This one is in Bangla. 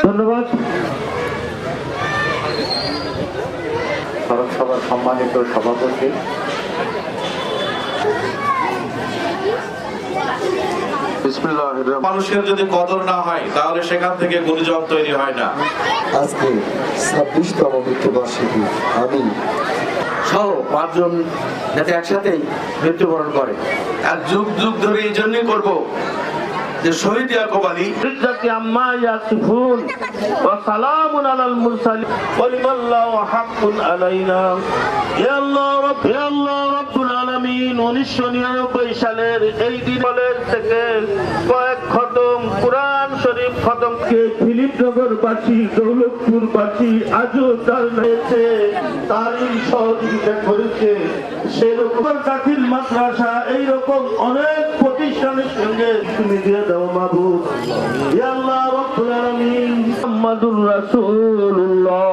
ধন্যবাদ। স্মরণ সভার সম্মানিত সভাপতি মানুষের যদি কদর না হয় তাহলে সেখান থেকে গুরুজন তৈরি হয় না। আজকে 26তম মৃত্যুবার্ষিকী আমি সহ 5 জন যাতে একসাথেই মৃত্যুবরণ করে। আর যুগ যুগ ধরে এই জন্যই করবো যে শহীদ ইয়াকুব আলী আম্মা ইয়াসিফুন ওয়া সালামুন আলাল মুরসালিন ওয়ালিল্লাহু হাক্কুন আলাইনা। ইয়া আল্লাহ রাব্বুল আলামিন 1999 সালের এই দিনের থেকে কয়েক খতম কোরআন শরীফ খতমকে ফিলিপনগরবাসী দৌলতপুরবাসী আজও তার নেছে তারই সহযোগিতা করেছে। সেরকম কাঠিল মাদ্রাসা এইরকম অনেক প্রতিষ্ঠানের সঙ্গে তুমি দিয়ে দাও মাবুদ। ইয়া আল্লাহ রাব্বুল আলামিন মুহাম্মাদুর রাসূলুল্লাহ